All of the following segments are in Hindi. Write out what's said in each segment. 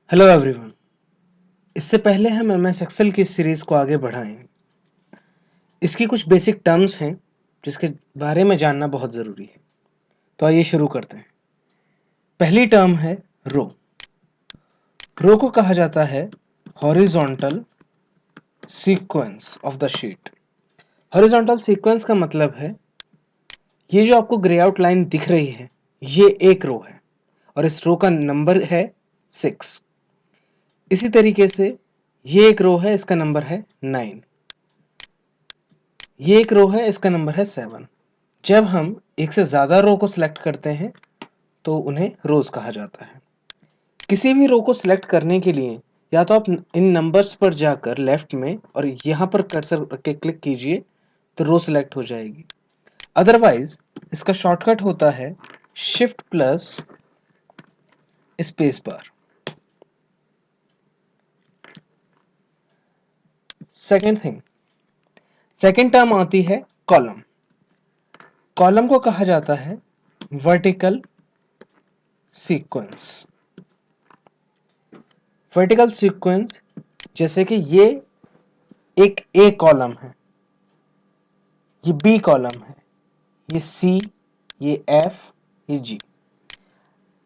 Hello everyone. इससे पहले हम एमएस एक्सेल की सीरीज को आगे बढ़ाएं। इसकी कुछ बेसिक टर्म्स हैं जिसके बारे में जानना बहुत ज़रूरी है। तो आइए शुरू करते हैं। पहली टर्म है रो। रो को कहा जाता है horizontal sequence of the sheet. Horizontal sequence का मतलब है ये जो आपको ग्रे आउट लाइन दिख रही है ये एक रो है और इस रो का नंबर है 6। इसी तरीके से ये एक रो है, इसका नंबर है 9। ये एक रो है, इसका नंबर है 7। जब हम एक से ज़्यादा रो को सिलेक्ट करते हैं तो उन्हें रोज कहा जाता है। किसी भी रो को सिलेक्ट करने के लिए या तो आप इन नंबर्स पर जाकर लेफ्ट में और यहाँ पर कर्सर रख के क्लिक कीजिए तो रो सिलेक्ट हो जाएगी। अदरवाइज इसका शॉर्टकट होता है shift plus space bar. Second term आती है कॉलम। कॉलम को कहा जाता है वर्टिकल सीक्वेंस। वर्टिकल सीक्वेंस जैसे कि ये एक ए कॉलम है, ये बी कॉलम है, ये सी, ये एफ, ये जी।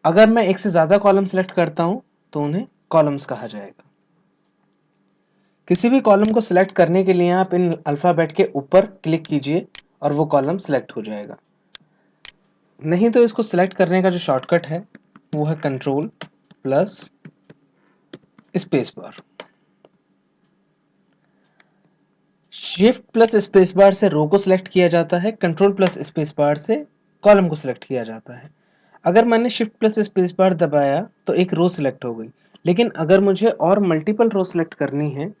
अगर मैं एक से ज़्यादा कॉलम सेलेक्ट करता हूं तो उन्हें कॉलम्स कहा जाएगा। किसी भी कॉलम को सिलेक्ट करने के लिए आप इन अल्फ़ाबेट के ऊपर क्लिक कीजिए और वो कॉलम सिलेक्ट हो जाएगा। नहीं तो इसको सिलेक्ट करने का जो शॉर्टकट है वो है control plus space bar. Shift plus space bar से रो को सिलेक्ट किया जाता है, कंट्रोल प्लस स्पेस बार से कॉलम को सिलेक्ट किया जाता है। अगर मैंने शिफ्ट प्लस स्पेस बार दबाया तो एक रो सिलेक्ट हो गई, लेकिन अगर मुझे और मल्टीपल रो सिलेक्ट करनी है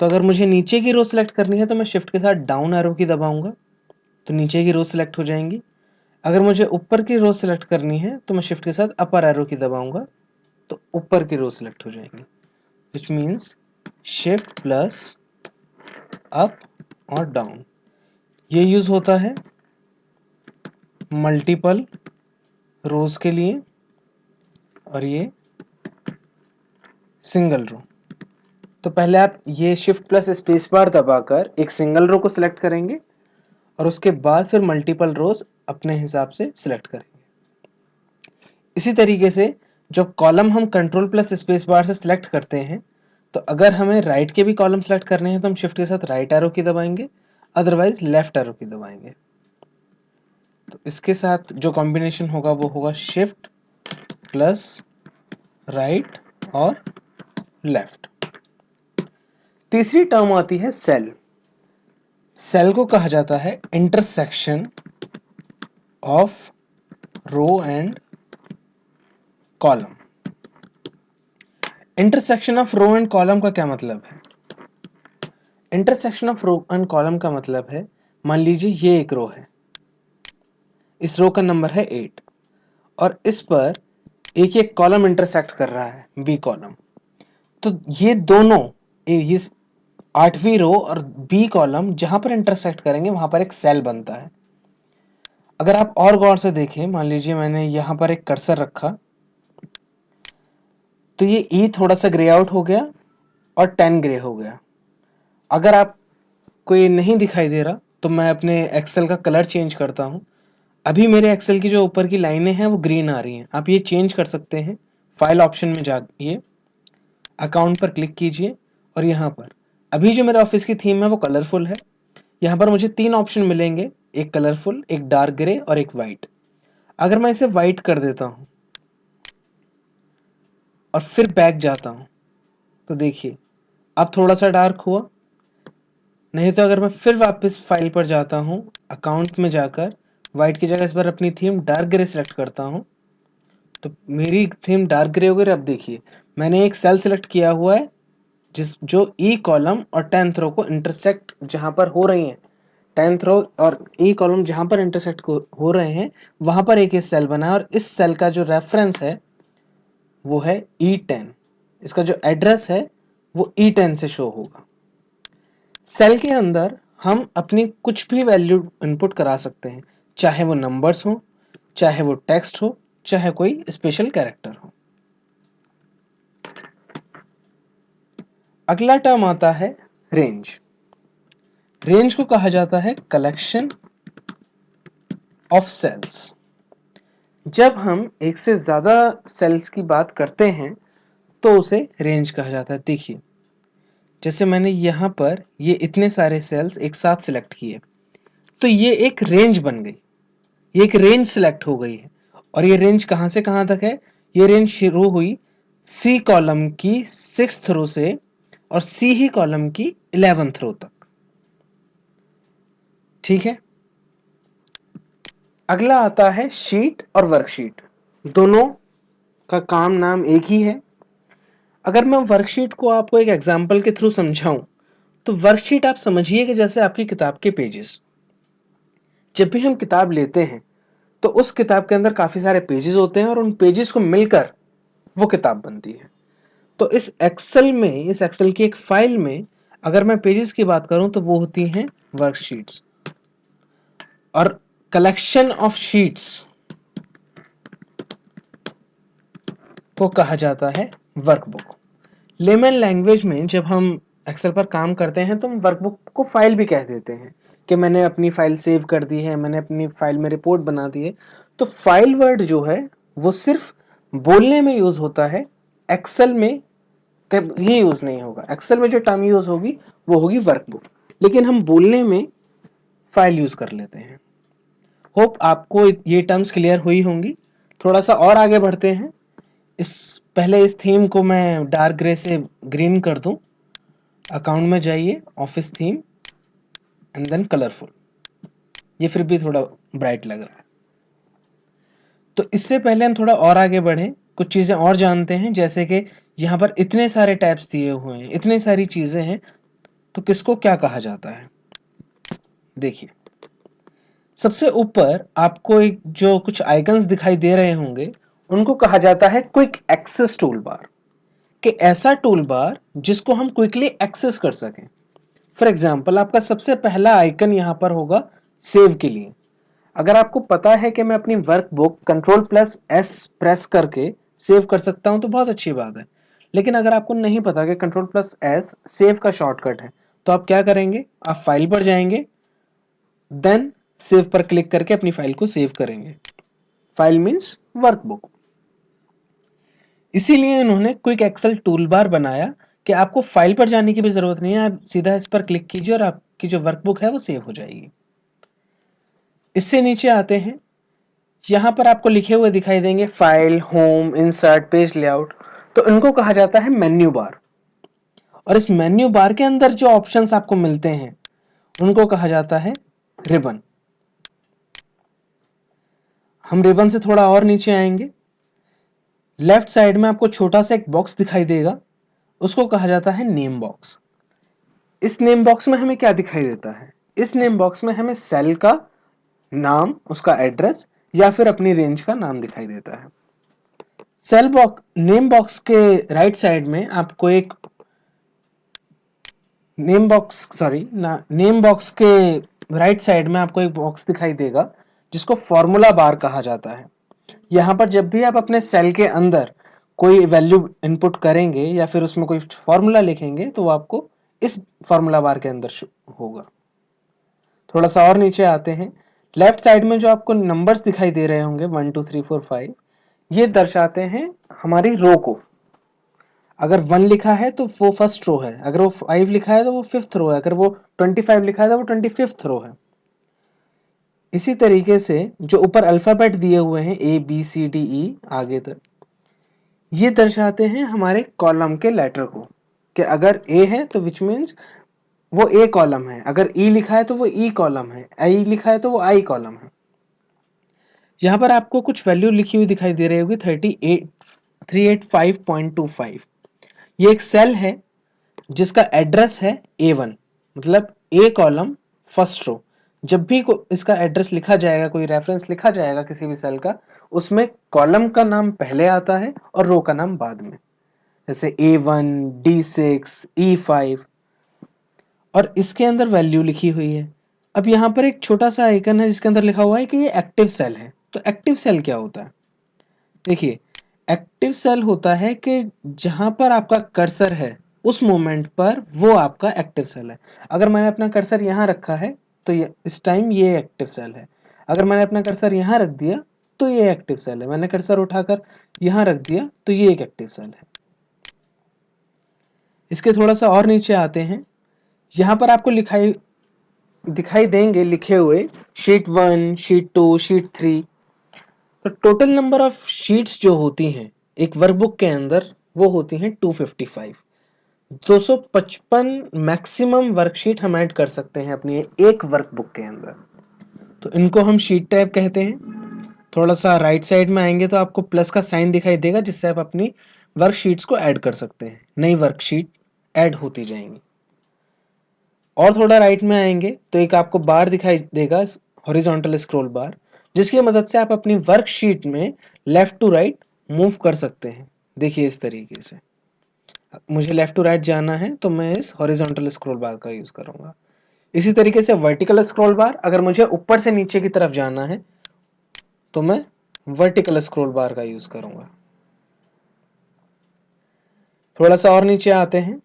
तो अगर मुझे नीचे की रो सिलेक्ट करनी है तो मैं शिफ्ट के साथ डाउन एरो की दबाऊंगा तो नीचे की रो सिलेक्ट हो जाएंगी। अगर मुझे ऊपर की रो सिलेक्ट करनी है तो मैं शिफ्ट के साथ अपर एरो की दबाऊंगा तो ऊपर की रो सिलेक्ट हो जाएंगी। Which means shift plus up और डाउन। ये यूज होता है मल्टीपल रोज के लिए और ये सिंगल रो। तो पहले आप ये शिफ्ट प्लस स्पेस बार दबाकर एक सिंगल रो को सिलेक्ट करेंगे और उसके बाद फिर मल्टीपल रोज अपने हिसाब से सिलेक्ट करेंगे। इसी तरीके से जब कॉलम हम कंट्रोल प्लस स्पेस बार से सिलेक्ट करते हैं तो अगर हमें राइट के भी कॉलम सेलेक्ट करने हैं तो हम शिफ्ट के साथ राइट एरो की दबाएंगे, अदरवाइज लेफ्ट एरो की दबाएंगे। तो इसके साथ जो कॉम्बिनेशन होगा वो होगा शिफ्ट प्लस राइट और लेफ्ट। तीसरी टर्म आती है सेल। सेल को कहा जाता है intersection of row and column. Intersection of row and column का क्या मतलब है? Intersection of row and column का मतलब है, मान लीजिए ये एक रो है, इस रो का नंबर है 8 और इस पर एक एक कॉलम इंटरसेक्ट कर रहा है बी कॉलम। तो ये दोनों ये 8वीं रो और बी कॉलम जहां पर इंटरसेक्ट करेंगे वहां पर एक सेल बनता है। अगर आप और गौर से देखें, मान लीजिए मैंने यहां पर एक कर्सर रखा तो ये ई थोड़ा सा ग्रे आउट हो गया और 10 ग्रे हो गया। अगर आपको ये नहीं दिखाई दे रहा तो मैं अपने एक्सेल का कलर चेंज करता हूं। अभी मेरे एक्सेल की जो ऊपर की लाइनें हैं वो ग्रीन आ रही हैं। आप ये चेंज कर सकते हैं। फाइल ऑप्शन में जाइए, अकाउंट पर क्लिक कीजिए और यहाँ पर अभी जो मेरे ऑफिस की थीम है वो कलरफुल है। यहाँ पर मुझे 3 ऑप्शन मिलेंगे, एक कलरफुल, एक डार्क ग्रे और एक वाइट। अगर मैं इसे वाइट कर देता हूँ और फिर बैक जाता हूँ तो देखिए अब थोड़ा सा डार्क हुआ। नहीं तो अगर मैं फिर वापस फाइल पर जाता हूँ, अकाउंट में जाकर वाइट की जगह इस बार अपनी थीम डार्क ग्रे सेलेक्ट करता हूँ तो मेरी थीम डार्क ग्रे हो गई। अब देखिए मैंने एक सेल सेलेक्ट किया हुआ है जिस जो ई कॉलम और 10th रो को इंटरसेक्ट जहां पर हो रही हैं, 10th रो और ई कॉलम जहां पर इंटरसेक्ट हो रहे हैं वहां पर एक सेल बना है और इस सेल का जो रेफरेंस है वो है E10। इसका जो एड्रेस है वो E10 से शो होगा। सेल के अंदर हम अपनी कुछ भी वैल्यू इनपुट करा सकते हैं, चाहे वो नंबर्स हो, चाहे वो टेक्स्ट हो, चाहे कोई स्पेशल कैरेक्टर हो। अगला टर्म आता है रेंज। रेंज को कहा जाता है कलेक्शन ऑफ सेल्स। जब हम एक से ज्यादा सेल्स की बात करते हैं तो उसे रेंज कहा जाता है। देखिए, जैसे मैंने यहाँ पर ये इतने सारे सेल्स एक साथ सिलेक्ट किए, तो ये एक रेंज बन गई, ये एक रेंज सिलेक्ट हो गई है। और ये रेंज कहाँ से कहाँ तक है? ये रेंज शुरू हुई सी कॉलम की 6th रो से और सी ही कॉलम की 11th रो तक। ठीक है। अगला आता है शीट और वर्कशीट। दोनों का काम नाम एक ही है। अगर मैं वर्कशीट को आपको एक एग्जांपल के थ्रू समझाऊं, तो वर्कशीट आप समझिए कि जैसे आपकी किताब के पेजेस। जब भी हम किताब लेते हैं तो उस किताब के अंदर काफी सारे पेजेस होते हैं और उन पेजेस को मिलकर वो किताब बनती है। तो इस एक्सेल की एक फाइल में अगर मैं पेजेस की बात करूं तो वो होती हैं वर्कशीट्स। और कलेक्शन ऑफ शीट्स को कहा जाता है वर्कबुक। लेमन लैंग्वेज में जब हम एक्सेल पर काम करते हैं तो हम वर्कबुक को फाइल भी कह देते हैं कि मैंने अपनी फाइल सेव कर दी है, मैंने अपनी फाइल में रिपोर्ट बना दी है। तो फाइल वर्ड जो है वो सिर्फ बोलने में यूज होता है, एक्सेल में कभी यूज नहीं होगा। एक्सेल में जो टर्म यूज होगी वो होगी वर्कबुक, लेकिन हम बोलने में फाइल यूज कर लेते हैं। होप आपको ये टर्म्स क्लियर हुई होंगी। थोड़ा सा और आगे बढ़ते हैं। इस थीम को मैं डार्क ग्रे से ग्रीन कर दूं। अकाउंट में जाइए, office theme and then colourful. ये फिर भी थोड़ा ब्राइट लग रहा है। तो इससे पहले हम थोड़ा और आगे बढ़ें, कुछ चीजें और जानते हैं। जैसे कि यहाँ पर इतने सारे टैब्स दिए हुए हैं, इतनी सारी चीजें हैं, तो किसको क्या कहा जाता है? देखिए, सबसे ऊपर आपको एक जो कुछ आइकन्स दिखाई दे रहे होंगे उनको कहा जाता है क्विक एक्सेस टूल बार। कि ऐसा टूल बार जिसको हम क्विकली एक्सेस कर सकें। फॉर एग्जाम्पल, आपका सबसे पहला आइकन यहाँ पर होगा सेव के लिए। अगर आपको पता है कि मैं अपनी वर्कबुक Ctrl+S प्रेस करके सेव कर सकता हूं तो बहुत अच्छी बात है। लेकिन अगर आपको नहीं पता कि Ctrl+S सेव का शॉर्टकट है, तो आप क्या करेंगे? आप फाइल पर जाएंगे, देन सेव पर क्लिक करके अपनी फाइल को सेव करेंगे। File means workbook. इसीलिए इन्होंने क्विक एक्सेल टूलबार बनाया कि आपको फाइल पर जाने की भी जरूरत नहीं है, आप सीधा इस पर क्लिक कीजिए और आपकी जो वर्कबुक है वो सेव हो जाएगी। इससे नीचे आते हैं, यहां पर आपको लिखे हुए दिखाई देंगे file, home, insert, page layout. तो इनको कहा जाता है मेन्यू बार। और इस मेन्यू बार के अंदर जो ऑप्शंस आपको मिलते हैं उनको कहा जाता है रिबन। हम रिबन से थोड़ा और नीचे आएंगे, लेफ्ट साइड में आपको छोटा सा एक बॉक्स दिखाई देगा, उसको कहा जाता है नेम बॉक्स। इस नेम बॉक्स में हमें क्या दिखाई देता है? इस नेम बॉक्स में हमें सेल का नाम, उसका एड्रेस या फिर अपनी रेंज का नाम दिखाई देता है। नेम बॉक्स के राइट साइड में आपको एक नेम बॉक्स के राइट साइड में आपको एक बॉक्स दिखाई देगा जिसको फॉर्मूला बार कहा जाता है। यहाँ पर जब भी आप अपने सेल के अंदर कोई वैल्यू इनपुट करेंगे या फिर उसमें कोई फॉर्मूला लिखेंगे तो वो आपको इस फॉर्मूला बार के अंदर होगा। थोड़ा सा और नीचे आते हैं, लेफ्ट साइड में जो आपको नंबर्स दिखाई दे रहे होंगे 1 2 3 4 5, ये दर्शाते हैं हमारी रो को। अगर 1 लिखा है तो वो फर्स्ट रो है, अगर वो 5 लिखा है तो वो 5th रो है, अगर वो 25 लिखा है तो वो 25th रो है। इसी तरीके से जो ऊपर अल्फाबेट दिए हुए हैं ABCDE आगे तक, ये दर्शाते हैं हमारे कॉलम के लेटर को। कि अगर A है तो विच मीन्स वो A कॉलम है, अगर E लिखा है तो वो E कॉलम है, I लिखा है तो वो I कॉलम है। यहाँ पर आपको कुछ वैल्यू लिखी हुई दिखाई दे रही होगी 385.25। ये एक सेल है जिसका एड्रेस है A1, मतलब A कॉलम फर्स्ट रो। जब भी इसका एड्रेस लिखा जाएगा, कोई रेफरेंस लिखा जाएगा किसी भी सेल का, उसमें कॉलम का नाम पहले आता है और रो का नाम बाद में। जैसे A1, D6, E5, और इसके अंदर वैल्यू लिखी हुई है। अब यहाँ पर एक छोटा सा आइकन है जिसके अंदर लिखा हुआ है कि ये एक्टिव सेल है। तो एक्टिव सेल क्या होता है? देखिए, एक्टिव सेल होता है कि जहां पर आपका कर्सर है उस मोमेंट पर वो आपका एक्टिव सेल है। अगर मैंने अपना कर्सर यहाँ रखा है तो इस टाइम ये एक्टिव सेल है। अगर मैंने अपना कर्सर यहाँ रख दिया तो ये एक्टिव सेल है। मैंने कर्सर उठाकर यहाँ रख दिया तो ये एक एक्टिव सेल है। इसके थोड़ा सा और नीचे आते हैं। यहाँ पर आपको दिखाई देंगे लिखे हुए शीट 1, शीट 2, शीट 3। तो टोटल नंबर ऑफ शीट्स जो होती हैं एक वर्कबुक के अंदर वो होती हैं 255। 255 मैक्सिमम वर्कशीट हम ऐड कर सकते हैं अपनी एक वर्कबुक के अंदर। तो इनको हम शीट टैब कहते हैं। थोड़ा सा राइट साइड में आएंगे तो आपको प्लस का साइन दिखाई देगा, जिससे आप अपनी वर्कशीट्स को ऐड कर सकते हैं। नई वर्कशीट ऐड होती जाएंगी। और थोड़ा राइट में आएंगे तो एक आपको बार दिखाई देगा, हॉरिजॉन्टल स्क्रॉल बार, जिसकी मदद से आप अपनी वर्कशीट में लेफ्ट टू राइट मूव कर सकते हैं। देखिए इस तरीके से मुझे लेफ्ट टू राइट जाना है तो मैं इस हॉरिजॉन्टल स्क्रॉल बार का यूज करूंगा। इसी तरीके से वर्टिकल स्क्रॉल बार, अगर मुझे ऊपर से नीचे की तरफ जाना है तो मैं वर्टिकल स्क्रॉल बार का यूज करूंगा। थोड़ा सा और नीचे आते हैं।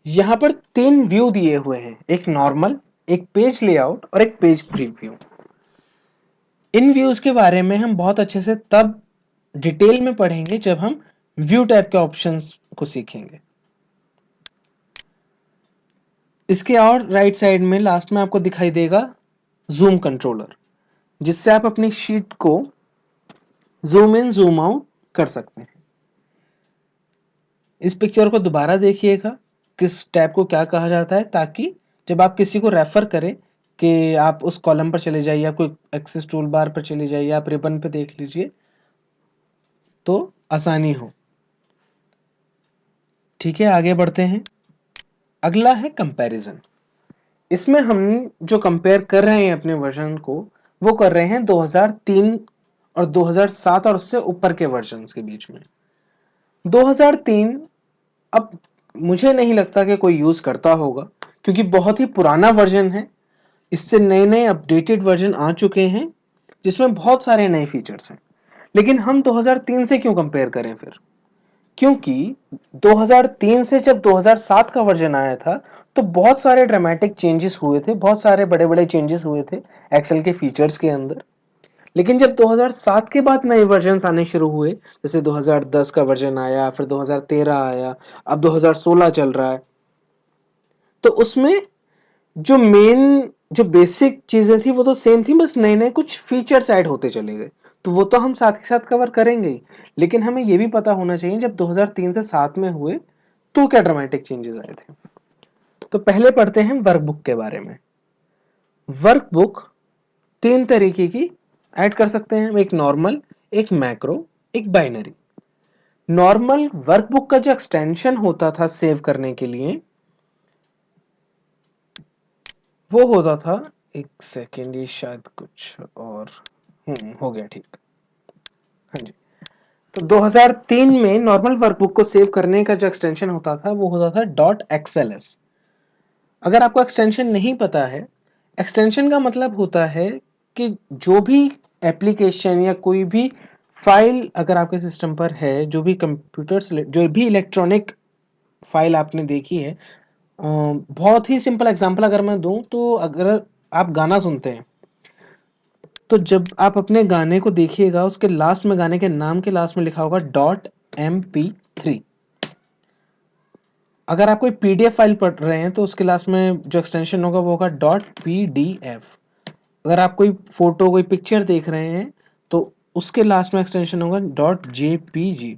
यहां पर 3 व्यू दिए हुए हैं, एक नॉर्मल, एक पेज लेआउट और एक पेज प्रीव्यू। इन व्यूज के बारे में हम बहुत अच्छे से तब डिटेल में पढ़ेंगे जब हम व्यू टाइप के ऑप्शंस को सीखेंगे। इसके और राइट साइड में लास्ट में आपको दिखाई देगा जूम कंट्रोलर, जिससे आप अपनी शीट को जूम इन जूम आउट कर सकते हैं। इस पिक्चर को दोबारा देखिएगा, किस टैब को क्या कहा जाता है, ताकि जब आप किसी को रेफर करें कि आप उस कॉलम पर चले जाइए या कोई एक्सेस टूल बार पर चले जाइए, आप रिबन पे देख लीजिए तो आसानी हो। ठीक है, आगे बढ़ते हैं। अगला है कंपैरिजन। इसमें हम जो कंपेयर कर रहे हैं अपने वर्जन को, वो कर रहे हैं 2003 और 2007 और उससे ऊपर के वर्जन्स के बीच में। 2003 अब मुझे नहीं लगता कि कोई यूज करता होगा, क्योंकि बहुत ही पुराना वर्जन है। इससे नए नए अपडेटेड वर्जन आ चुके हैं जिसमें बहुत सारे नए फीचर्स हैं। लेकिन हम 2003 से क्यों कंपेयर करें फिर? क्योंकि 2003 से जब 2007 का वर्जन आया था तो बहुत सारे ड्रामेटिक चेंजेस हुए थे, बहुत सारे बड़े बड़े चेंजेस हुए थे एक्सेल के फीचर्स के अंदर। लेकिन जब 2007 के बाद नए वर्जन आने शुरू हुए, जैसे 2010 का वर्जन आया, फिर 2013 आया, अब 2016 चल रहा है, तो उसमें जो बेसिक चीजें थी वो तो सेम थी, बस नए नए कुछ फीचर्स ऐड होते चले गए। तो वो तो हम साथ के साथ कवर करेंगे ही, लेकिन हमें ये भी पता होना चाहिए जब 2003 से 7 में हुए तो क्या ड्रामेटिक चेंजेस आए थे। तो पहले पढ़ते हैं वर्कबुक के बारे में। वर्कबुक 3 तरीके की ऐड कर सकते हैं, एक नॉर्मल, एक मैक्रो, एक बाइनरी। नॉर्मल वर्कबुक का जो एक्सटेंशन होता था सेव करने के लिए, वो होता था, एक सेकेंड, ये शायद कुछ और हो गया, ठीक। हाँ जी। तो 2003 में नॉर्मल वर्कबुक को सेव करने का जो एक्सटेंशन होता था वो होता था .xls। अगर आपको एक्सटेंशन नहीं पता है, एक्सटेंशन का मतलब होता है कि जो भी एप्लीकेशन या कोई भी फाइल अगर आपके सिस्टम पर है, जो भी कंप्यूटर से जो भी इलेक्ट्रॉनिक फाइल आपने देखी है, बहुत ही सिंपल एग्जांपल अगर मैं दूं तो अगर आप गाना सुनते हैं तो जब आप अपने गाने को देखिएगा, उसके लास्ट में, गाने के नाम के लास्ट में लिखा होगा .mp3। अगर आप कोई पीडीएफ फाइल पढ़ रहे हैं तो उसके लास्ट में जो एक्सटेंशन होगा वो होगा .pdf। अगर आप कोई फोटो, कोई पिक्चर देख रहे हैं तो उसके लास्ट में एक्सटेंशन होगा .jpg।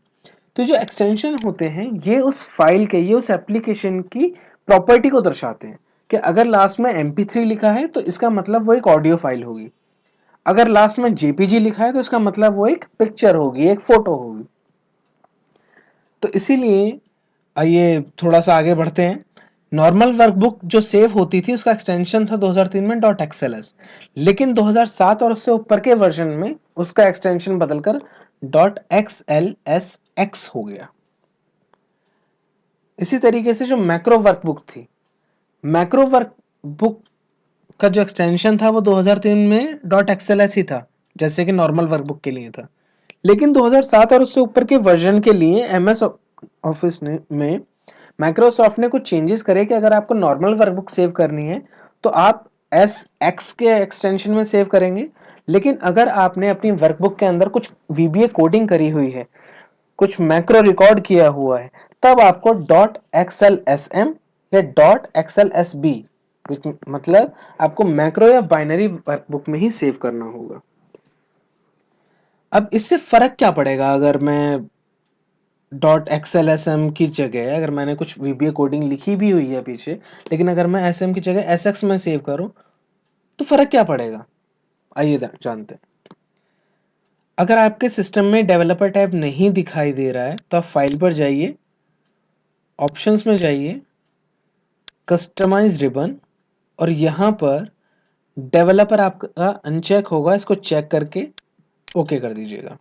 तो जो एक्सटेंशन होते हैं ये उस फाइल के, ये उस एप्लीकेशन की प्रॉपर्टी को दर्शाते हैं कि अगर लास्ट में mp3 लिखा है तो इसका मतलब वो एक ऑडियो फाइल होगी, अगर लास्ट में jpg लिखा है तो इसका मतलब वो एक पिक्चर होगी, एक फोटो होगी। तो इसीलिए आइए थोड़ा सा आगे बढ़ते हैं। नॉर्मल वर्कबुक जो सेव होती थी उसका एक्सटेंशन था 2003 में .xls, लेकिन 2007 और उससे ऊपर के वर्जन में उसका एक्सटेंशन बदलकर .xlsx हो गया। इसी तरीके से जो मैक्रो वर्कबुक थी, मैक्रो वर्कबुक का जो एक्सटेंशन था वो 2003 में .xls ही था, जैसे कि नॉर्मल वर्कबुक के लिए था। लेकिन 2007 और उससे ऊपर के वर्जन के लिए एमएस ऑफिस में माइक्रोसॉफ्ट ने कुछ चेंजेस करे कि अगर आपको नॉर्मल वर्कबुक सेव करनी है तो आप SX के एक्सटेंशन में सेव करेंगे, लेकिन अगर आपने अपनी वर्कबुक के अंदर कुछ VBA कोडिंग करी हुई है, कुछ मैक्रो रिकॉर्ड किया हुआ है, तब आपको .xlsm या .xlsb, मतलब आपको मैक्रो या बाइनरी वर्कबुक में ही सेव करना होगा। अब इससे फर्क क्या पड़ेगा अगर मैं .xlsm की जगह, अगर मैंने कुछ VBA कोडिंग लिखी भी हुई है पीछे, लेकिन अगर मैं sm की जगह sx में सेव करूं तो फर्क क्या पड़ेगा, आइए जानते हैं। अगर आपके सिस्टम में डेवलपर टैब नहीं दिखाई दे रहा है तो आप फाइल पर जाइए, ऑप्शंस में जाइए, कस्टमाइज रिबन, और यहां पर डेवलपर आपका अनचेक होगा, इसको चेक करके ओके कर दीजिएगा।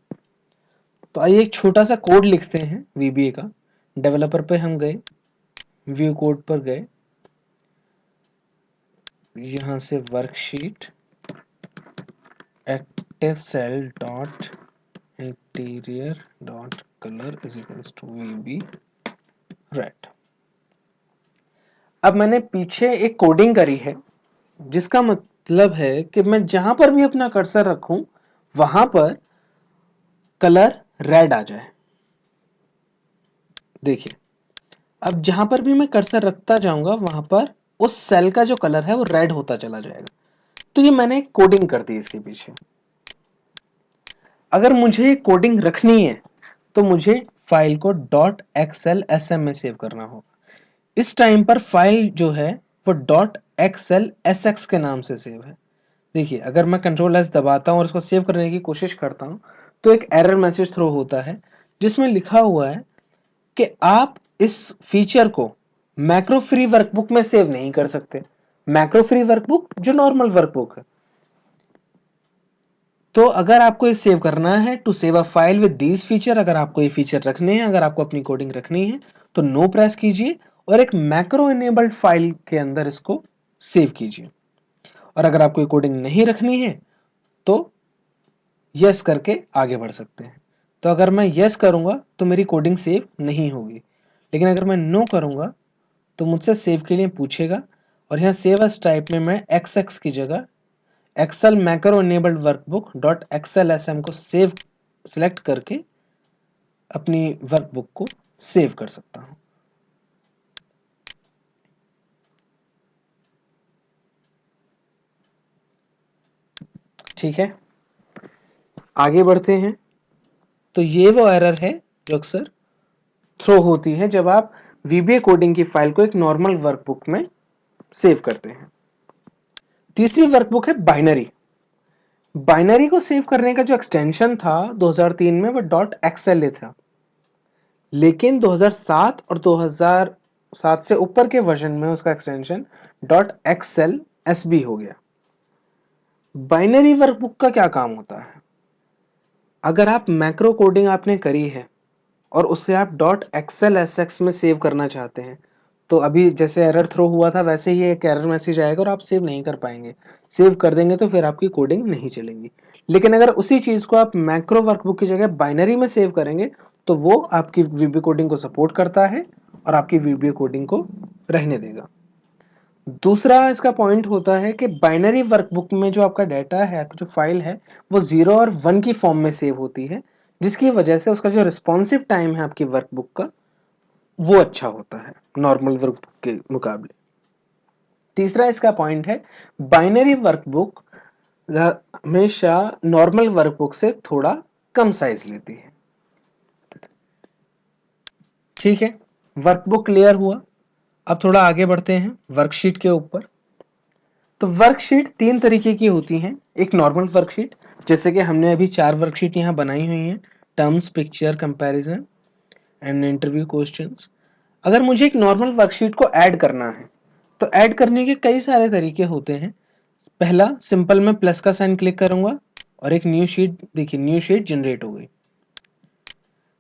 तो आइए एक छोटा सा कोड लिखते हैं VBA का। डेवलपर पे हम गए, व्यू कोड पर गए, यहां से worksheet active cell dot interior dot colour is equals to VB red. अब मैंने पीछे एक कोडिंग करी है जिसका मतलब है कि मैं जहां पर भी अपना कर्सर रखूं वहां पर कलर रेड आ जाए। देखिए, अब जहां पर भी मैं कर्सर रखता जाऊंगा वहां पर उस सेल का जो कलर है वो रेड होता चला जाएगा। तो ये मैंने एक कोडिंग कर दी इसके पीछे। अगर मुझे कोडिंग रखनी है तो मुझे फाइल को .xlsm में सेव करना होगा। इस टाइम पर फाइल जो है वो .xlsx के नाम से सेव है। देखिए, अगर मैं Ctrl+S दबाता हूं और इसको सेव करने की कोशिश करता हूं तो एक एरर मैसेज थ्रो होता है जिसमें लिखा हुआ है कि आप इस फीचर को मैक्रो फ्री वर्कबुक में सेव नहीं कर सकते। मैक्रो फ्री वर्कबुक जो नॉर्मल वर्कबुक है। तो अगर आपको ये सेव करना है, to save a file with these feature, अगर आपको ये फीचर रखने हैं, अगर आपको अपनी कोडिंग रखनी है तो नो प्रेस कीजिए और एक मैक्रो इनेबल्ड फाइल के अंदर इसको सेव कीजिए। और अगर आपको ये कोडिंग नहीं रखनी है तो यस करके आगे बढ़ सकते हैं। तो अगर मैं यस करूंगा तो मेरी कोडिंग सेव नहीं होगी, लेकिन अगर मैं नो करूंगा तो मुझसे सेव के लिए पूछेगा और यहाँ सेव एज टाइप में मैं XX की जगह Excel macro enabled workbook .xlsm को सेव सिलेक्ट करके अपनी वर्कबुक को सेव कर सकता हूं। ठीक है, आगे बढ़ते हैं। तो ये वो एरर है जो अक्सर थ्रो होती है जब आप VBA कोडिंग की फाइल को एक नॉर्मल वर्कबुक में सेव करते हैं। तीसरी वर्कबुक है बाइनरी। बाइनरी को सेव करने का जो एक्सटेंशन था 2003 में वो .xla था, लेकिन 2007 और 2007 से ऊपर के वर्जन में उसका एक्सटेंशन .xlsb हो गया। बाइनरी वर्कबुक का क्या काम होता है? अगर आप मैक्रो कोडिंग आपने करी है और उससे आप .xlsx में सेव करना चाहते हैं तो अभी जैसे एरर थ्रो हुआ था वैसे ही एक एरर मैसेज आएगा और आप सेव नहीं कर पाएंगे। सेव कर देंगे तो फिर आपकी कोडिंग नहीं चलेगी। लेकिन अगर उसी चीज को आप मैक्रो वर्कबुक की जगह बाइनरी में सेव करेंगे तो वो आपकी VBA कोडिंग को सपोर्ट करता है और आपकी VBA कोडिंग को रहने देगा। दूसरा इसका पॉइंट होता है कि बाइनरी वर्कबुक में जो आपका डाटा है, आपकी जो फाइल है, वो 0 और 1 की फॉर्म में सेव होती है, जिसकी वजह से उसका जो रिस्पॉन्सिव टाइम है आपकी वर्कबुक का वो अच्छा होता है नॉर्मल वर्कबुक के मुकाबले। तीसरा इसका पॉइंट है, बाइनरी वर्कबुक हमेशा नॉर्मल वर्कबुक से थोड़ा कम साइज लेती है। ठीक है, वर्कबुक क्लियर हुआ। अब थोड़ा आगे बढ़ते हैं वर्कशीट के ऊपर। तो वर्कशीट 3 तरीके की होती हैं। एक नॉर्मल वर्कशीट, जैसे कि हमने अभी 4 वर्कशीट यहाँ बनाई हुई हैं, terms, picture, comparison and interview questions. अगर मुझे एक नॉर्मल वर्कशीट को ऐड करना है तो ऐड करने के कई सारे तरीके होते हैं। पहला, सिंपल मैं प्लस का साइन क्लिक करूंगा और एक न्यू शीट, देखिए न्यू शीट जनरेट हो गई।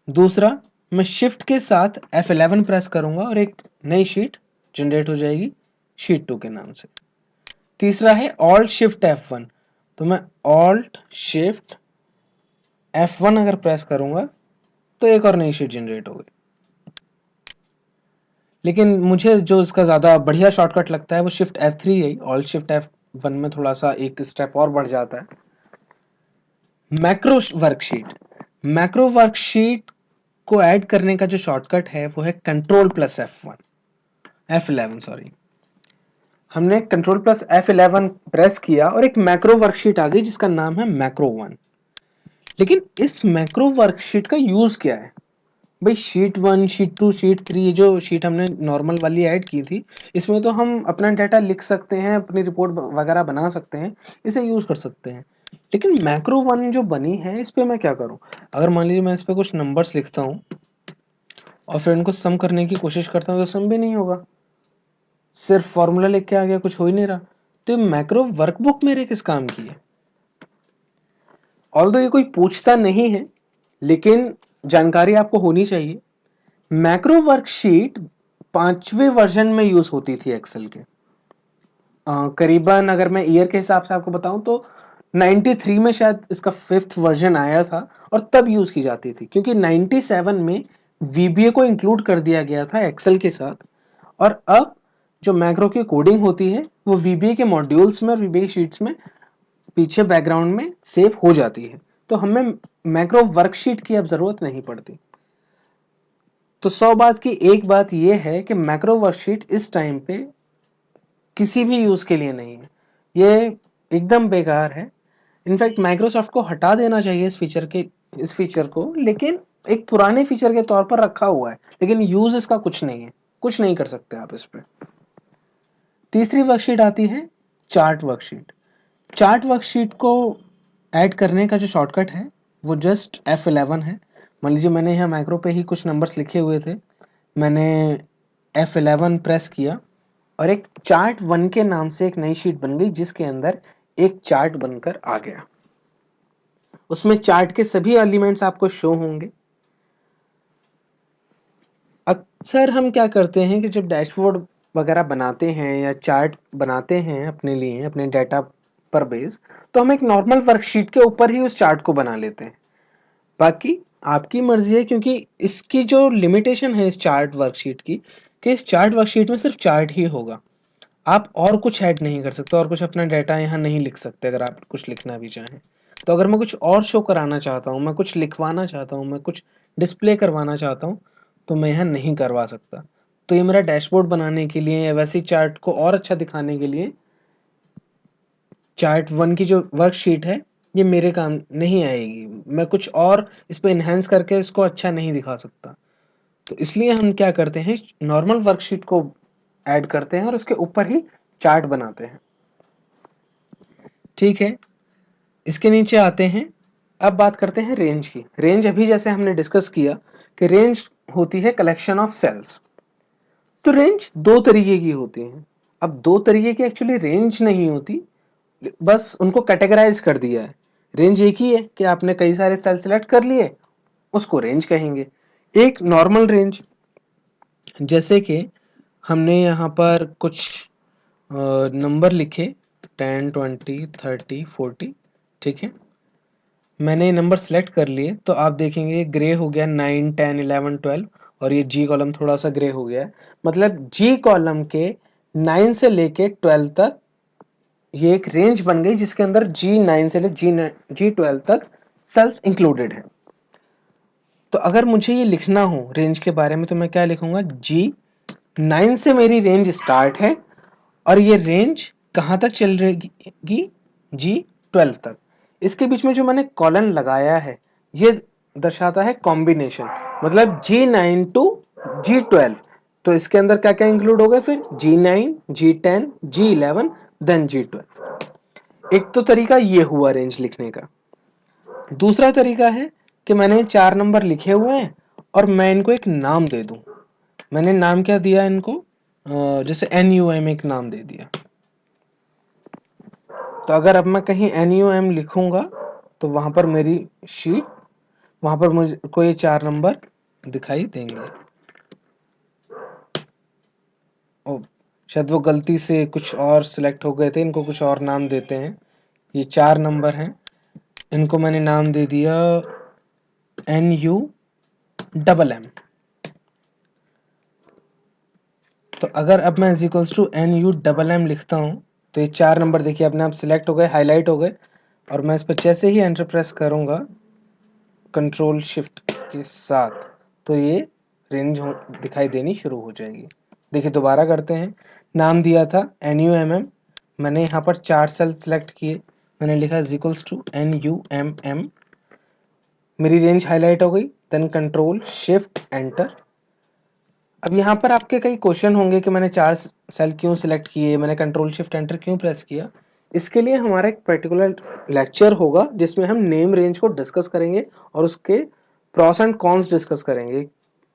दूसरा, मैं शिफ्ट के साथ F11 प्रेस करूंगा और एक नई शीट जनरेट हो जाएगी शीट 2 के नाम से। तीसरा है ऑल्ट शिफ्ट F1, तो मैं ऑल्ट शिफ्ट F1 अगर प्रेस करूंगा तो एक और नई शीट जनरेट हो गई। लेकिन मुझे जो इसका ज़्यादा बढ़िया शॉर्टकट लगता है वो शिफ्ट F3 है। ऑल्ट शिफ्ट F1 में थोड़ा सा एक स्टेप और बढ़ जाता है। मैक्रो वर्कशीट को ऐड करने का जो शॉर्टकट है वो है कंट्रोल प्लस F11 सॉरी। हमने कंट्रोल प्लस F11 प्रेस किया और एक मैक्रो वर्कशीट आ गई जिसका नाम है मैक्रो 1। लेकिन इस मैक्रो वर्कशीट का यूज क्या है भाई? शीट 1, शीट 2, शीट 3, ये जो शीट हमने नॉर्मल वाली ऐड की थी, इसमें तो हम अपना डाटा लिख सकते हैं, अपनी रिपोर्ट वगैरह बना सकते हैं, इसे यूज कर सकते हैं। लेकिन मैक्रो 1 जो बनी है इस पे मैं क्या करूं? अगर मान लीजिए मैं इस पे कुछ नंबर्स लिखता हूं और फिर इनको सम करने की कोशिश करता हूं तो सम भी नहीं होगा, सिर्फ फॉर्मूला लिख के आ गया, कुछ हो ही नहीं रहा। तो मैक्रो वर्कबुक मेरे किस काम की है? ऑल्दो ये कोई पूछता नहीं है लेकिन जानकारी आपको होनी चाहिए। मैक्रो वर्कशीट 5वें वर्जन में यूज होती थी एक्सेल के। करीबन अगर मैं ईयर के हिसाब से आपको बताऊं तो 93 में शायद इसका 5th वर्जन आया था और तब यूज की जाती थी, क्योंकि 97 में VBA को इंक्लूड कर दिया गया था एक्सेल के साथ। और अब जो मैक्रो की कोडिंग होती है वो VBA के मॉड्यूल्स में और VBA शीट्स में पीछे बैकग्राउंड में सेव हो जाती है, तो हमें मैक्रो वर्कशीट की अब जरूरत नहीं पड़ती। तो 100 बात की एक बात यह है कि मैक्रो वर्कशीट इस टाइम पे किसी भी यूज के लिए नहीं है, ये एकदम बेकार है। इनफैक्ट माइक्रोसॉफ्ट को हटा देना चाहिए इस फीचर को, लेकिन एक पुराने फीचर के तौर पर रखा हुआ है, लेकिन यूज इसका कुछ नहीं है, कुछ नहीं कर सकते आप इस पे। तीसरी वर्कशीट आती है चार्ट वर्कशीट। चार्ट वर्कशीट को ऐड करने का जो शॉर्टकट है वो जस्ट F11 है। मान लीजिए मैंने यहाँ माइक्रो पे ही कुछ नंबर्स लिखे हुए थे, मैंने F11 प्रेस किया और एक चार्ट 1 के नाम से एक नई शीट बन गई जिसके अंदर एक चार्ट बनकर आ गया। उसमें चार्ट के सभी एलिमेंट्स आपको शो होंगे। अक्सर हम क्या करते हैं कि जब डैशबोर्ड वगैरह बनाते हैं या चार्ट बनाते हैं अपने लिए, अपने डाटा पर बेस, तो हम एक नॉर्मल वर्कशीट के ऊपर ही उस चार्ट को बना लेते हैं। बाकी आपकी मर्जी है, क्योंकि इसकी जो लिमिटेशन है इस चार्ट वर्कशीट की, कि इस चार्ट वर्कशीट में सिर्फ चार्ट ही होगा, आप और कुछ ऐड नहीं कर सकते और कुछ अपना डाटा यहाँ नहीं लिख सकते। अगर आप कुछ लिखना भी चाहें तो अगर मैं कुछ और शो कराना चाहता हूँ, मैं कुछ लिखवाना चाहता हूँ, मैं कुछ डिस्प्ले करवाना चाहता हूँ, तो मैं यहाँ नहीं करवा सकता। तो ये मेरा डैशबोर्ड बनाने के लिए या वैसी चार्ट को और अच्छा दिखाने के लिए चार्ट 1 की जो वर्कशीट है ये मेरे काम नहीं आएगी। मैं कुछ और इस पर इन्हेंस करके इसको अच्छा नहीं दिखा सकता। तो इसलिए हम क्या करते हैं, नॉर्मल वर्कशीट को ऐड करते हैं और उसके ऊपर ही चार्ट बनाते हैं। ठीक है, इसके नीचे आते हैं। अब बात करते हैं रेंज की। रेंज अभी जैसे हमने डिस्कस किया कि रेंज होती है कलेक्शन ऑफ सेल्स। तो रेंज दो तरीके की होती है। अब दो तरीके की एक्चुअली रेंज नहीं होती, बस उनको कैटेगराइज कर दिया है। रेंज एक ही है कि आपने कई सारे सेल सेलेक्ट कर लिए, उसको रेंज कहेंगे। एक नॉर्मल रेंज, जैसे कि हमने यहाँ पर कुछ नंबर लिखे 10, 20, 30, 40, ठीक है, मैंने नंबर सेलेक्ट कर लिए, तो आप देखेंगे ग्रे हो गया 9, 10, 11, 12 और ये जी कॉलम थोड़ा सा ग्रे हो गया है। मतलब जी कॉलम के 9 से लेके 12 तक ये एक रेंज बन गई जिसके अंदर G9 से ले G12 तक सेल्स इंक्लूडेड है। तो अगर मुझे ये लिखना हो रेंज के बारे में तो मैं क्या लिखूंगा, G9 से मेरी रेंज स्टार्ट है और ये रेंज कहाँ तक चल रहेगी, G12 तक। इसके बीच में जो मैंने कॉलन लगाया है ये दर्शाता है कॉम्बिनेशन, मतलब G9 टू G12। तो इसके अंदर क्या क्या इंक्लूड हो गए फिर, G9, G10, G11 then G12। एक तो तरीका ये हुआ रेंज लिखने का। दूसरा तरीका है कि मैंने 4 नंबर लिखे हुए हैं और मैं इनको एक नाम दे दूं। मैंने नाम क्या दिया इनको, जैसे NUM एक नाम दे दिया। तो अगर अब मैं कहीं NUM लिखूंगा तो वहां पर मेरी शीट, वहां पर मुझको ये 4 नंबर दिखाई देंगे। ओ, शायद वो गलती से कुछ और सिलेक्ट हो गए थे, इनको कुछ और नाम देते हैं। ये 4 नंबर हैं, इनको मैंने नाम दे दिया NUMM। तो अगर अब मैं NU लिखता हूँ तो ये 4 नंबर देखिए अपने आप सिलेक्ट हो गए, हाईलाइट हो गए, और मैं इस पर जैसे ही एंटर प्रेस करूँगा कंट्रोल शिफ्ट के साथ तो ये रेंज दिखाई देनी शुरू हो जाएगी। देखिए दोबारा करते हैं। नाम दिया था NUMM, मैंने यहाँ पर 4 सेल सिलेक्ट किए, मैंने लिखा NUMM, मेरी रेंज हाईलाइट हो गई। Then control shift enter. अब यहाँ पर आपके कई क्वेश्चन होंगे कि मैंने 4 सेल क्यों सिलेक्ट किए, मैंने कंट्रोल शिफ्ट एंटर क्यों प्रेस किया। इसके लिए हमारा एक पर्टिकुलर लेक्चर होगा जिसमें हम नेम रेंज को डिस्कस करेंगे और उसके प्रॉस एंड कॉन्स डिस्कस करेंगे।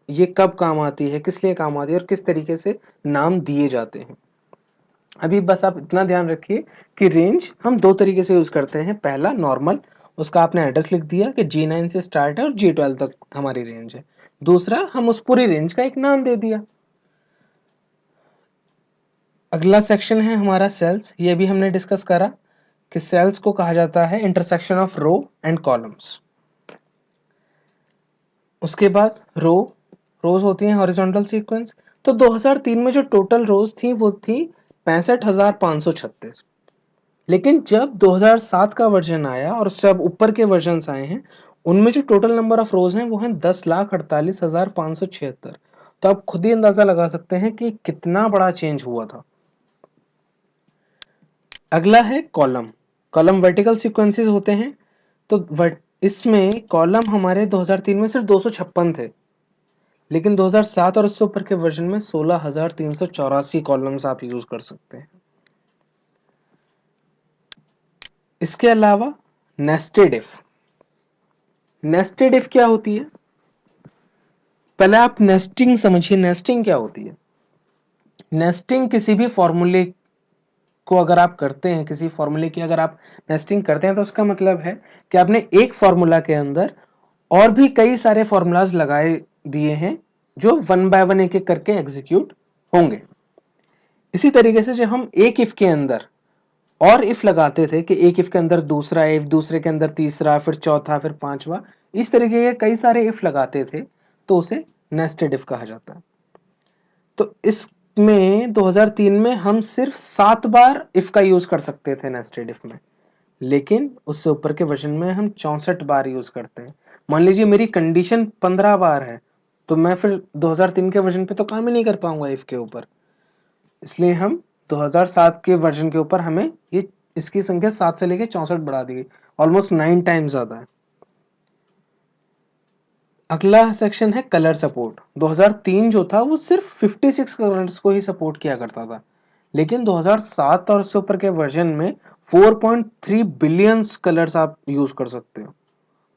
ये कब काम आती है, किस लिए काम आती है और किस तरीके से नाम दिए जाते हैं। अभी बस आप इतना ध्यान रखिए कि रेंज हम 2 तरीके से यूज करते हैं। पहला नॉर्मल, उसका आपने एड्रेस लिख दिया कि G9 से स्टार्ट है और G12 तक हमारी रेंज है। दूसरा, हम उस पूरी रेंज का एक नाम दे दिया। अगला सेक्शन है हमारा सेल्स। ये भी हमने डिस्कस करा कि सेल्स को कहा जाता है intersection of row and columns. उसके बाद रोज होती हैं हॉरिजॉन्टल सीक्वेंस। तो 2003 में जो टोटल रोज थी वो थी 65,536। लेकिन जब 2007 का वर्जन आया और उससे अब ऊपर के वर्जन आए हैं, उनमें जो टोटल नंबर ऑफ रोज हैं वो हैं 10,48,576। तो आप खुद ही अंदाजा लगा सकते हैं कि कितना बड़ा चेंज हुआ था। अगला है कॉलम। कॉलम वर्टिकल सीक्वेंसेस होते हैं। तो इसमें कॉलम हमारे 2003 में सिर्फ 256 थे, लेकिन 2007 और उससे ऊपर के वर्जन में 16,384 कॉलम्स आप यूज कर सकते हैं। इसके अलावा नेस्टेड इफ। नेस्टेड इफ क्या होती है? पहले आप नेस्टिंग समझिए। नेस्टिंग क्या होती है? नेस्टिंग किसी भी फॉर्मूले को अगर आप करते हैं, किसी फॉर्मूले की अगर आप नेस्टिंग करते हैं तो उसका मतलब है कि आपने एक फॉर्मूला के अंदर और भी कई सारे फॉर्मूलाज लगाए दिए हैं जो वन बाय वन एक एक करके एग्जीक्यूट होंगे। इसी तरीके से जब हम एक इफ के अंदर और इफ लगाते थे कि एक इफ के अंदर दूसरा इफ, दूसरे के अंदर तीसरा, फिर चौथा, फिर पांचवा, इस तरीके के कई सारे इफ लगाते थे तो उसे नेस्टेड इफ कहा जाता है। तो इसमें 2003 में हम सिर्फ 7 बार इफ का यूज कर सकते थे नेस्टेड इफ में, लेकिन उससे ऊपर के वर्जन में हम 64 बार यूज करते हैं। मान लीजिए मेरी कंडीशन 15 बार है तो मैं फिर 2003 के वर्जन पे तो काम ही नहीं कर पाऊंगा इफ के ऊपर। इसलिए हम 2007 के वर्जन के ऊपर हमें ये इसकी संख्या 7 से लेके 64 बढ़ा दी गई, ऑलमोस्ट 9 टाइम्स ज्यादा है। अगला सेक्शन है कलर सपोर्ट। 2003 जो था वो सिर्फ 56 कलर्स को ही सपोर्ट किया करता था, लेकिन 2007 और उससे ऊपर के वर्जन में 4.3 बिलियन कलर्स आप यूज कर सकते हो।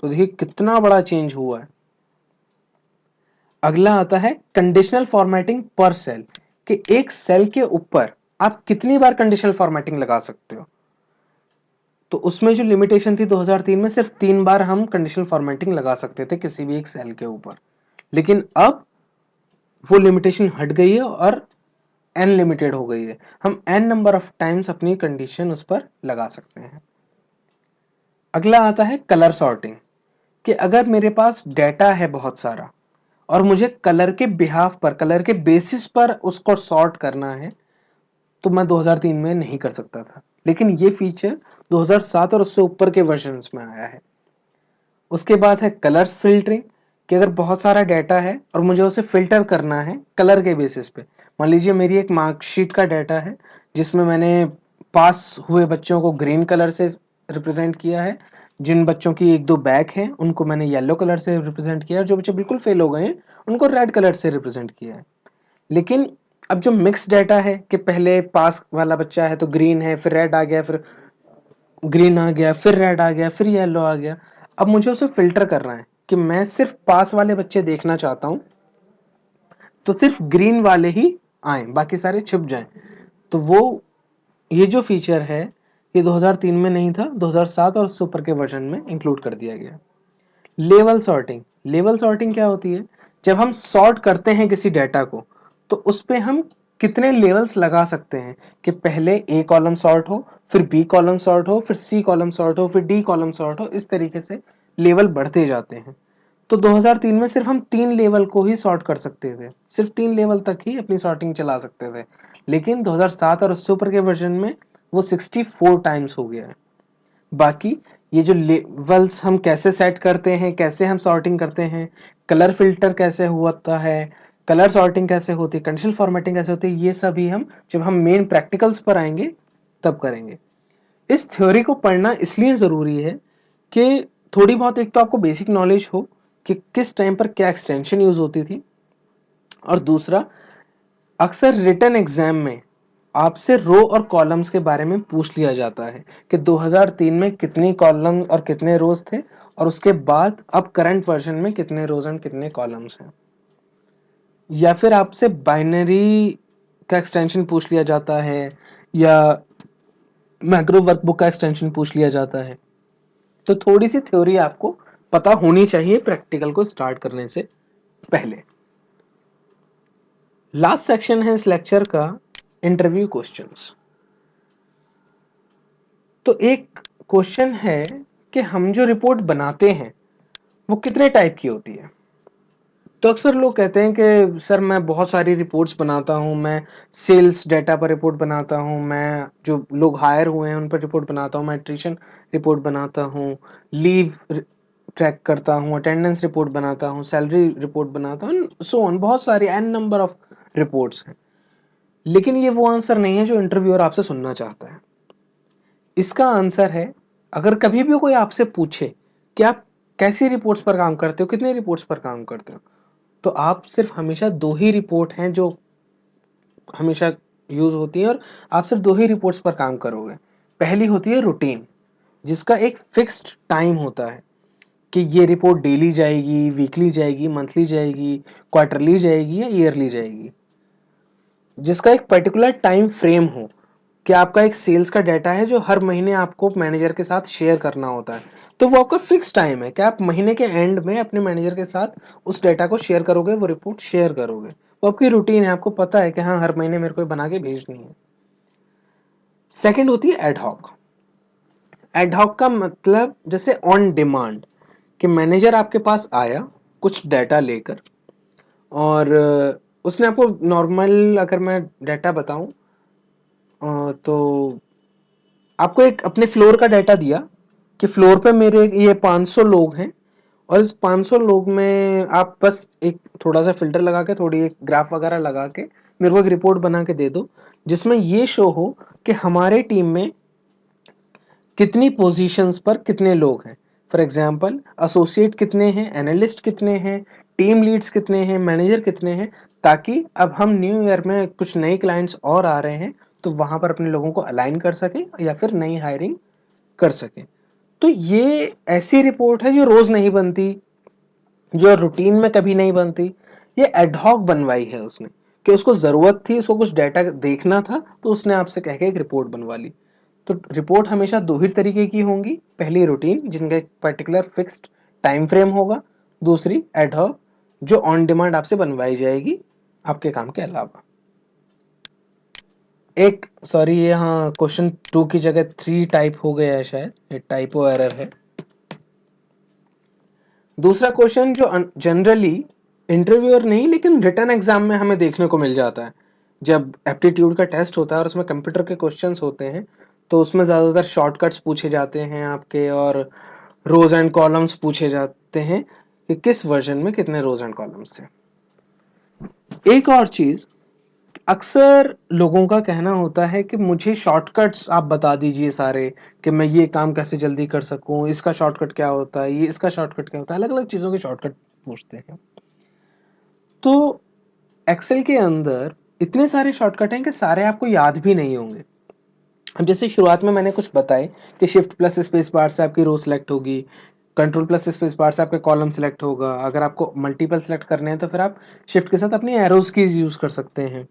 तो देखिए कितना बड़ा चेंज हुआ है। अगला आता है कंडीशनल फॉर्मेटिंग पर सेल, कि एक सेल के ऊपर आप कितनी बार कंडीशनल फॉर्मेटिंग लगा सकते हो। तो उसमें जो लिमिटेशन थी 2003 में, सिर्फ 3 बार हम कंडीशनल फॉर्मेटिंग लगा सकते थे किसी भी एक सेल के ऊपर, लेकिन अब वो लिमिटेशन हट गई है और एन लिमिटेड हो गई है। हम एन नंबर ऑफ टाइम्स अपनी कंडीशन उस पर लगा सकते हैं। अगला आता है कलर सॉर्टिंग, कि अगर मेरे पास डेटा है बहुत सारा और मुझे कलर के बिहाफ पर, कलर के बेसिस पर उसको सॉर्ट करना है, तो मैं 2003 में नहीं कर सकता था, लेकिन ये फीचर 2007 और उससे ऊपर के वर्जन्स में आया है। उसके बाद है कलर फिल्टरिंग, कि अगर बहुत सारा डेटा है और मुझे उसे फिल्टर करना है कलर के बेसिस पे। मान लीजिए मेरी एक मार्कशीट का डेटा है जिसमें मैंने पास हुए बच्चों को ग्रीन कलर से रिप्रेजेंट किया है, जिन बच्चों की एक दो बैक हैं उनको मैंने येलो कलर से रिप्रेजेंट किया है, जो बच्चे बिल्कुल फेल हो गए हैं उनको रेड कलर से रिप्रेजेंट किया है। लेकिन अब जो मिक्स डेटा है कि पहले पास वाला बच्चा है तो ग्रीन है, फिर रेड आ गया, फिर ग्रीन आ गया, फिर रेड आ गया, फिर येलो आ गया, अब मुझे उसे फिल्टर करना है कि मैं सिर्फ पास वाले बच्चे देखना चाहता हूं तो सिर्फ ग्रीन वाले ही आए, बाकी सारे छिप जाएं। तो वो ये जो फीचर है ये 2003 में नहीं था, 2007 और उससे ऊपर के वर्जन में इंक्लूड कर दिया गया। Level sorting. लेवल सॉर्टिंग क्या होती है? जब हम सॉर्ट करते हैं किसी डेटा को तो उस पे हम कितने लेवल्स लगा सकते हैं, कि पहले ए कॉलम सॉर्ट हो, फिर बी कॉलम सॉर्ट हो, फिर सी कॉलम सॉर्ट हो, फिर डी कॉलम सॉर्ट हो, इस तरीके से लेवल बढ़ते जाते हैं। तो 2003 में सिर्फ हम 3 लेवल को ही सॉर्ट कर सकते थे, सिर्फ 3 लेवल तक ही अपनी सॉर्टिंग चला सकते थे। लेकिन 2007 और उससे ऊपर के वर्जन में वो 64 टाइम्स हो गया है। बाकी ये जो लेवल्स हम कैसे सेट करते हैं, कैसे हम सॉर्टिंग करते हैं, कलर फिल्टर कैसे होता है, कलर सॉर्टिंग कैसे होती है, कंडीशनल फॉर्मेटिंग कैसे होती है, ये सभी हम जब हम मेन प्रैक्टिकल्स पर आएंगे तब करेंगे। इस थ्योरी को पढ़ना इसलिए ज़रूरी है कि थोड़ी बहुत एक तो आपको बेसिक नॉलेज हो कि किस टाइम पर क्या एक्सटेंशन यूज़ होती थी, और दूसरा अक्सर रिटन एग्जाम में आपसे रो और कॉलम्स के बारे में पूछ लिया जाता है कि 2003 में कितनी कॉलम और कितने रोज थे, और उसके बाद अब करंट वर्जन में कितने रोज एंड कितने कॉलम्स हैं। या फिर आपसे बाइनरी का एक्सटेंशन पूछ लिया जाता है, या मैक्रो वर्कबुक का एक्सटेंशन पूछ लिया जाता है। तो थोड़ी सी थ्योरी आपको पता होनी चाहिए प्रैक्टिकल को स्टार्ट करने से पहले। लास्ट सेक्शन है इस लेक्चर का, इंटरव्यू क्वेश्चंस। तो एक क्वेश्चन है कि हम जो रिपोर्ट बनाते हैं वो कितने टाइप की होती है। तो अक्सर लोग कहते हैं कि सर मैं बहुत सारी रिपोर्ट्स बनाता हूँ, मैं सेल्स डाटा पर रिपोर्ट बनाता हूँ, मैं जो लोग हायर हुए हैं उन पर रिपोर्ट बनाता हूँ, मैं एट्रिशन रिपोर्ट बनाता हूँ, लीव ट्रैक करता हूँ, अटेंडेंस रिपोर्ट बनाता हूँ, सैलरी रिपोर्ट बनाता हूँ, सो ऑन, बहुत सारी एन नंबर ऑफ रिपोर्ट्स हैं। लेकिन ये वो आंसर नहीं है जो इंटरव्यूअर आपसे सुनना चाहता है। इसका आंसर है, अगर कभी भी कोई आपसे पूछे कि आप कैसी रिपोर्ट्स पर काम करते हो, कितने रिपोर्ट्स पर काम करते हो, तो आप सिर्फ हमेशा 2 ही रिपोर्ट हैं जो हमेशा यूज होती हैं, और आप सिर्फ 2 ही रिपोर्ट्स पर काम करोगे। पहली होती है रूटीन, जिसका एक फिक्स्ड टाइम होता है कि ये रिपोर्ट डेली जाएगी, वीकली जाएगी, मंथली जाएगी, क्वार्टरली जाएगी या ईयरली जाएगी, जिसका एक पर्टिकुलर टाइम फ्रेम हो कि आपका एक सेल्स का डाटा है जो हर महीने आपको मैनेजर के साथ शेयर करना होता है। तो वो आपका फिक्स टाइम है कि आप महीने के एंड में अपने मैनेजर के साथ उस डाटा को शेयर करोगे, वो रिपोर्ट शेयर करोगे। वो आपकी रूटीन है, आपको पता है कि हाँ हर महीने मेरे को बना के भेजनी है। सेकंड होती है एडहॉक। एडहॉक का मतलब जैसे ऑन डिमांड, कि मैनेजर आपके पास आया कुछ डाटा लेकर, और उसने आपको नॉर्मल, अगर मैं डाटा बताऊं तो आपको एक अपने फ्लोर का डाटा दिया कि फ्लोर पे मेरे ये 500 लोग हैं, और इस 500 लोग में आप बस एक थोड़ा सा फिल्टर लगा के, थोड़ी एक ग्राफ वगैरह लगा के मेरे को एक रिपोर्ट बना के दे दो, जिसमें ये शो हो कि हमारे टीम में कितनी पोजीशंस पर कितने लोग हैं। फॉर एग्जांपल एसोसिएट कितने हैं, एनालिस्ट कितने हैं, टीम लीड्स कितने हैं, मैनेजर कितने हैं, ताकि अब हम न्यू ईयर में कुछ नए क्लाइंट्स और आ रहे हैं तो वहां पर अपने लोगों को अलाइन कर सके या फिर नई हायरिंग कर सके। तो ये ऐसी रिपोर्ट है जो रोज नहीं बनती, जो रूटीन में कभी नहीं बनती, ये एडहॉक बनवाई है उसने कि उसको जरूरत थी, उसको कुछ डाटा देखना था तो उसने आपसे कह के एक रिपोर्ट बनवा ली। तो रिपोर्ट हमेशा 2 ही तरीके की होंगी, पहली रूटीन जिनका एक पर्टिकुलर फिक्स्ड टाइम फ्रेम होगा, दूसरी एडहॉक जो ऑन डिमांड आपसे बनवाई जाएगी आपके काम के अलावा। एक सॉरी, ये हाँ क्वेश्चन 2 की जगह 3 टाइप हो गया है, शायद ये टाइपो एरर है। दूसरा क्वेश्चन जो जनरली इंटरव्यूअर नहीं लेकिन रिटन एग्जाम में हमें देखने को मिल जाता है, जब एप्टीट्यूड का टेस्ट होता है और उसमें कंप्यूटर के क्वेश्चंस होते हैं, तो उसमें ज़्यादातर शॉर्टकट्स पूछे जाते हैं आपके, और रोज एंड कॉलम्स पूछे जाते हैं कि किस वर्जन में कितने रोज एंड कॉलम्स थे। एक और चीज़, अक्सर लोगों का कहना होता है कि मुझे शॉर्टकट्स आप बता दीजिए सारे, कि मैं ये काम कैसे जल्दी कर सकूं, इसका शॉर्टकट क्या होता है, ये इसका शॉर्टकट क्या होता है, अलग अलग चीज़ों के शॉर्टकट पूछते हैं। तो एक्सेल के अंदर इतने सारे शॉर्टकट हैं कि सारे आपको याद भी नहीं होंगे। अब जैसे शुरुआत में मैंने कुछ बताए कि शिफ्ट प्लस स्पेस बार से आपकी रो सेलेक्ट होगी, कंट्रोल प्लस स्पेस बार से आपका कॉलम सेलेक्ट होगा, अगर आपको मल्टीपल सेलेक्ट करने हैं तो फिर आप शिफ्ट के साथ अपनी एरोज कीज यूज कर सकते हैं।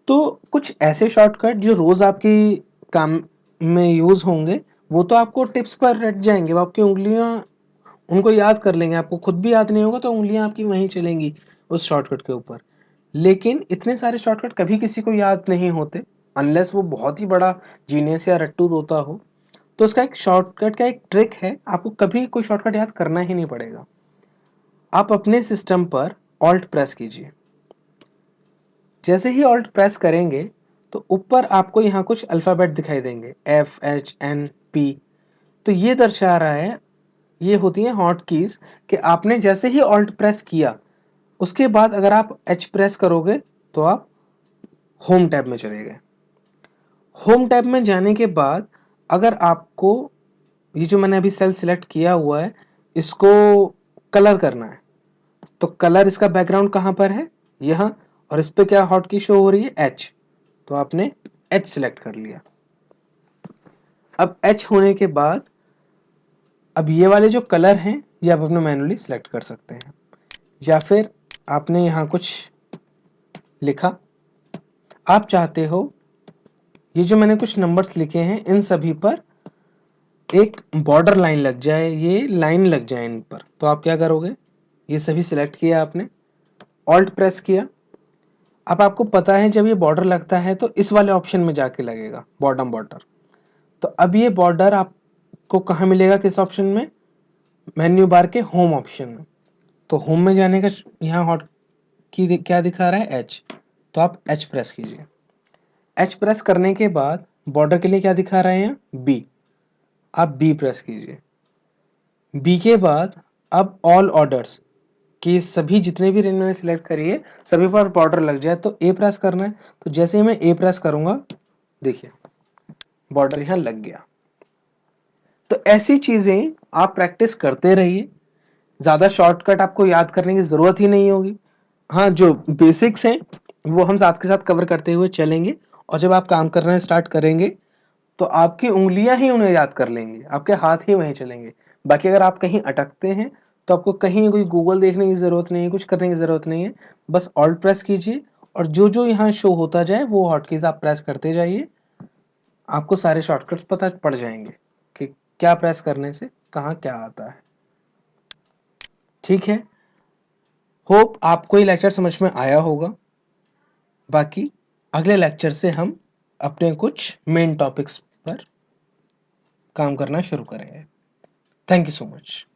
तो कुछ ऐसे शॉर्टकट जो रोज आपकी काम में यूज होंगे, वो तो आपको टिप्स पर रट जाएंगे, वो आपकी उंगलियां उनको याद कर लेंगे, आपको खुद भी याद नहीं होगा तो उंगलियां आपकी वहीं चलेंगी उस शॉर्टकट के ऊपर। लेकिन इतने सारे शॉर्टकट कभी किसी को याद नहीं होते, अनलेस वो बहुत ही बड़ा जीनियस या रट्टू होता हो। तो उसका एक शॉर्टकट का एक ट्रिक है, आपको कभी कोई शॉर्टकट याद करना ही नहीं पड़ेगा। आप अपने सिस्टम पर ऑल्ट प्रेस कीजिए। जैसे ही ऑल्ट प्रेस करेंगे तो ऊपर आपको यहाँ कुछ अल्फ़ाबेट दिखाई देंगे, FHNP। तो ये दर्शा रहा है, ये होती हैं हॉट कीज़, कि आपने जैसे ही ऑल्ट प्रेस किया उसके बाद अगर आप H प्रेस करोगे तो आप होम टैब में चले गए। होम टैब में जाने के बाद अगर आपको ये जो मैंने अभी सेल सिलेक्ट किया हुआ है इसको कलर करना है, तो कलर इसका बैकग्राउंड कहाँ पर है, यहाँ, और इस पे क्या हॉट की शो हो रही है, H। तो आपने H सिलेक्ट कर लिया। अब H होने के बाद अब ये वाले जो कलर हैं ये आप अपने मैनुअली सिलेक्ट कर सकते हैं, या फिर आपने यहाँ कुछ लिखा, आप चाहते हो ये जो मैंने कुछ नंबर्स लिखे हैं इन सभी पर एक बॉर्डर लाइन लग जाए, ये लाइन लग जाए इन पर, तो आप क्या करोगे, ये सभी सिलेक्ट किया आपने, ऑल्ट प्रेस किया। अब आपको पता है जब ये बॉर्डर लगता है तो इस वाले ऑप्शन में जाके लगेगा, बॉटम बॉर्डर। तो अब ये बॉर्डर आपको कहाँ मिलेगा, किस ऑप्शन में, मेन्यू बार के होम ऑप्शन में। तो होम में जाने का यहाँ हॉट की क्या दिखा रहा है, H। तो आप H प्रेस कीजिए। H प्रेस करने के बाद बॉर्डर के लिए क्या दिखा रहे हैं, B। आप B प्रेस कीजिए। B के बाद अब ऑल ऑर्डर्स कि सभी जितने भी रेंज मैंने सिलेक्ट करी है सभी पर बॉर्डर लग जाए तो A प्रेस करना है। तो जैसे ही मैं A प्रेस करूंगा देखिए बॉर्डर यहाँ लग गया। तो ऐसी चीजें आप प्रैक्टिस करते रहिए, ज़्यादा शॉर्टकट आपको याद करने की ज़रूरत ही नहीं होगी। हाँ, जो बेसिक्स हैं वो हम साथ के साथ कवर करते हुए चलेंगे, और जब आप काम करना स्टार्ट करेंगे तो आपकी उंगलियां ही उन्हें याद कर लेंगी, आपके हाथ ही वहीं चलेंगे। बाकी अगर आप कहीं अटकते हैं तो आपको कहीं कोई गूगल देखने की ज़रूरत नहीं है, कुछ करने की ज़रूरत नहीं है। बस ऑल्ट प्रेस कीजिए और जो जो यहाँ शो होता जाए वो हॉटकीज आप प्रेस करते जाइए, आपको सारे शॉर्टकट्स पता पड़ जाएंगे कि क्या प्रेस करने से कहाँ क्या आता है। ठीक है, होप आपको ये लेक्चर समझ में आया होगा। बाकी अगले लेक्चर से हम अपने कुछ मेन टॉपिक्स पर काम करना शुरू करेंगे। Thank you so much.